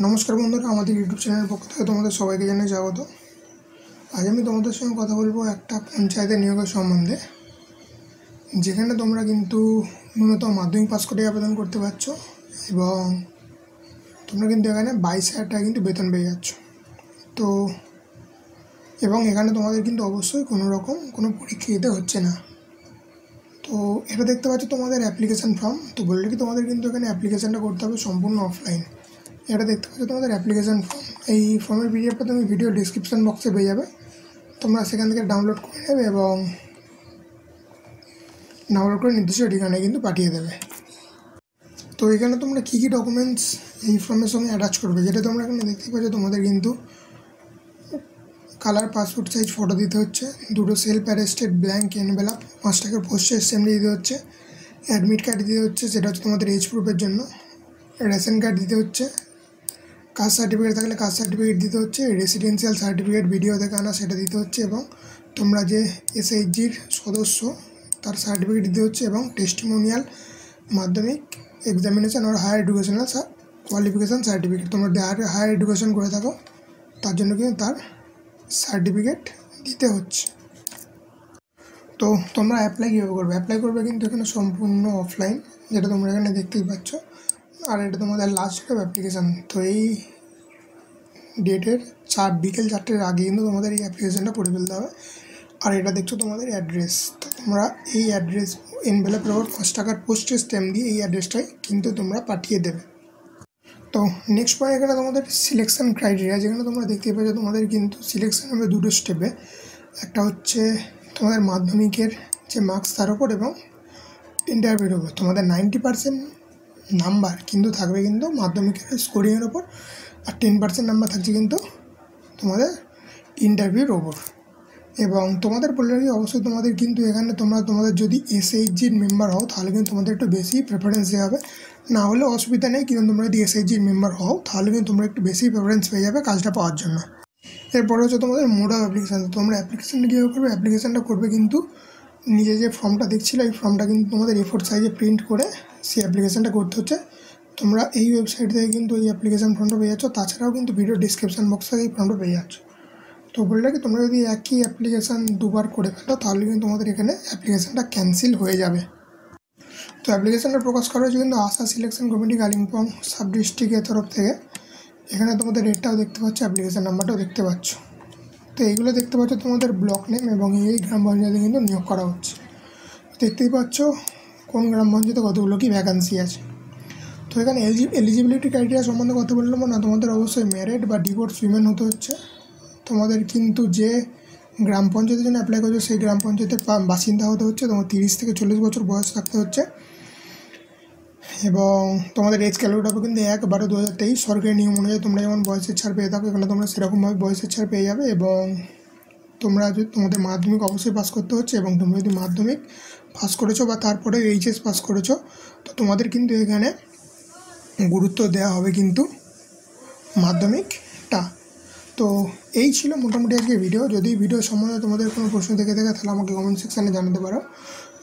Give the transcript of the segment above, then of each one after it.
নমস্কার বন্ধুরা, আমাদের ইউটিউব চ্যানেলের পক্ষ থেকে তোমাদের সবাইকে জানাই স্বাগত। আজ আমি তোমাদের সঙ্গে কথা বলবো একটা পঞ্চায়েতের নিয়োগের সম্বন্ধে, যেখানে তোমরা কিন্তু ন্যূনতম মাধ্যমিক পাস করে আবেদন করতে পারছো এবং তোমরা কিন্তু এখানে 22,000 টাকা কিন্তু বেতন পেয়ে যাচ্ছ। তো এবং এখানে তোমাদের কিন্তু অবশ্যই কোনো পরীক্ষা দিতে হচ্ছে না। তো এটা দেখতে পাচ্ছ তোমাদের অ্যাপ্লিকেশান ফর্ম। তো বললে কি তোমাদের কিন্তু এখানে অ্যাপ্লিকেশানটা করতে হবে সম্পূর্ণ অফলাইন। এটা দেখতে পাচ্ছ তোমাদের অ্যাপ্লিকেশান ফর্ম। এই ফর্মের পিডিএফটা তুমি ভিডিও ডিসক্রিপশান বক্সে পেয়ে যাবে, তোমরা সেখান থেকে ডাউনলোড করে নেবে এবং ডাউনলোড করে নির্দিষ্ট ঠিকানায় কিন্তু পাঠিয়ে দেবে। তো এখানে তোমরা কী কী ডকুমেন্টস এই ফর্মের সঙ্গে অ্যাটাচ করবে, যেটা তোমরা এখানে দেখতে পাচ্ছ তোমাদের কিন্তু কালার পাসপোর্ট সাইজ ফটো দিতে হচ্ছে, 2টো সেলফ অ্যাটেস্টেড ব্ল্যাঙ্ক এনভেলপ, 5 টাকার পোস্টেজ স্ট্যাম্প দিতে হচ্ছে, অ্যাডমিট কার্ড দিতে হচ্ছে, সেটা হচ্ছে তোমাদের এজ প্রুফের জন্য, রেশন কার্ড দিতে হচ্ছে, কাস্ট সার্টিফিকেট থাকলে কাস্ট সার্টিফিকেট দিতে হচ্ছে, রেসিডেন্সিয়াল সার্টিফিকেট ভিডিও থেকে আনা সেটা দিতে হচ্ছে, এবং তোমরা যে এসএইচজির সদস্য তার সার্টিফিকেট দিতে হচ্ছে, এবং টেস্টিমোনিয়াল মাধ্যমিক এক্সামিনেশান আর হায়ার এডুকেশনাল কোয়ালিফিকেশান সার্টিফিকেট, তোমরা হায়ার এডুকেশন করে থাকো তার জন্য কিন্তু তার সার্টিফিকেট দিতে হচ্ছে। তো তোমরা অ্যাপ্লাই কীভাবে করবে? অ্যাপ্লাই করবে কিন্তু এখানে সম্পূর্ণ অফলাইন, যেটা তোমরা এখানে দেখতেই পাচ্ছ, আর এটা তোমাদের লাস্ট ডেট অফ অ্যাপ্লিকেশান। তো এই ডেটের বিকেল 4টের আগে কিন্তু তোমাদের এই অ্যাপ্লিকেশানটা করে ফেলতে হবে। আর এটা দেখছো তোমাদের অ্যাড্রেস, তো তোমরা এই অ্যাড্রেস এনভেলপের ওপর 5 টাকার পোস্টেজ স্ট্যাম্প দিয়ে এই অ্যাড্রেসটাই কিন্তু তোমরা পাঠিয়ে দেবে। তো নেক্সট পয়েন্ট এখানে তোমাদের সিলেকশান ক্রাইটেরিয়া, যেখানে তোমরা দেখতেই পাচ্ছ তোমাদের কিন্তু সিলেকশান হবে 2টো স্টেপে। একটা হচ্ছে তোমাদের মাধ্যমিকের যে মার্কস তার ওপর এবং ইন্টারভিউর ওপর। তোমাদের 90% নাম্বার কিন্তু থাকবে কিন্তু মাধ্যমিকের স্কোরিংয়ের ওপর, আর 10% নাম্বার থাকছে কিন্তু তোমাদের ইন্টারভিউর ওপর। এবং তোমাদের বলে রাখি, অবশ্যই তোমাদের কিন্তু এখানে তোমাদের যদি এসএইচজির মেম্বার হও তাহলে কিন্তু তোমাদের একটু বেশি প্রেফারেন্স দেওয়া হবে, না হলে অসুবিধা নেই, কিন্তু তোমরা যদি এসএইচজির মেম্বার হও তাহলে কিন্তু তোমরা একটু বেশি প্রেফারেন্স পেয়ে যাবে কাজটা পাওয়ার জন্য। এরপরে হচ্ছে তোমাদের মোড অফ অ্যাপ্লিকেশান। তোমরা অ্যাপ্লিকেশানটা কীভাবে করবে? অ্যাপ্লিকেশানটা করবে কিন্তু নিজে যে ফর্মটা দেখছিলে এই ফর্মটা কিন্তু তোমাদের A4 সাইজে প্রিন্ট করে সেই অ্যাপ্লিকেশানটা করতে হচ্ছে। তোমরা এই ওয়েবসাইট থেকে কিন্তু এই অ্যাপ্লিকেশান ফর্মটা পেয়ে যাচ্ছ, তাছাড়াও কিন্তু ভিডিও ডিসক্রিপশান বক্সে এই ফর্মটা পেয়ে যাচ্ছ। তো বললে কি তোমরা যদি একই অ্যাপ্লিকেশান দুবার করে ফেলো তাহলে কিন্তু তোমাদের এখানে অ্যাপ্লিকেশানটা ক্যান্সেল হয়ে যাবে। তো অ্যাপ্লিকেশানটা প্রকাশ করা হয়েছে কিন্তু আশা সিলেকশন কমিটি কালিম্পং সাব ডিস্ট্রিক্টের তরফ থেকে। এখানে তোমাদের রেটটাও দেখতে পাচ্ছ, অ্যাপ্লিকেশান নাম্বারটাও দেখতে পাচ্ছ। তো এইগুলো দেখতে পাচ্ছ তোমাদের ব্লক নেম এবং এই গ্রাম পঞ্চায়েতে কিন্তু নিয়োগ করা হচ্ছে। দেখতেই পাচ্ছ কোন গ্রাম পঞ্চায়েতে কতগুলো কি ভ্যাকান্সি আছে। তো এখানে এলিজিবিলিটি ক্রাইটেরিয়া সম্বন্ধে কথা বললাম না, তোমাদের অবশ্যই ম্যারিড বা ডিভোর্স উইমেন হতে হচ্ছে। তোমাদের কিন্তু যে গ্রাম পঞ্চায়েতের জন্য অ্যাপ্লাই করছো সেই গ্রাম পঞ্চায়েতের বাসিন্দা হতে হচ্ছে, তোমার 30 থেকে 40 বছর বয়স থাকতে হচ্ছে, এবং তোমাদের এজ ক্যালকুলেট হবে কিন্তু 1/12/2023 সরকারি নিয়ম অনুযায়ী। তোমরা যেমন বয়সের ছাড় পেয়ে থাকো এখানে তোমরা সেরকমভাবে বয়সের ছাড় পেয়ে যাবে। এবং তোমরা যদি তোমাদের মাধ্যমিক অবশ্যই পাস করতে হচ্ছে, এবং তোমরা যদি মাধ্যমিক পাস করেছো বা তারপরে এইচএস পাস করেছো তো তোমাদের কিন্তু এখানে গুরুত্ব দেওয়া হবে কিন্তু মাধ্যমিকটা। তো এই ছিল মোটামুটি আজকে ভিডিও। যদি ভিডিও সম্বন্ধে তোমাদের কোনো প্রশ্ন থেকে থাকে তাহলে আমাকে কমেন্ট সেকশানে জানাতে পারো,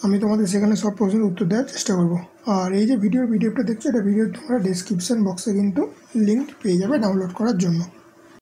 আমি তোমাদের সেখানে সব প্রশ্নের উত্তর দেওয়ার চেষ্টা করব। আর এই যে পিডিএফটা দেখছো, এটা ভিডিও তোমরা ডেসক্রিপশান বক্সে কিন্তু লিঙ্ক পেয়ে যাবে ডাউনলোড করার জন্য।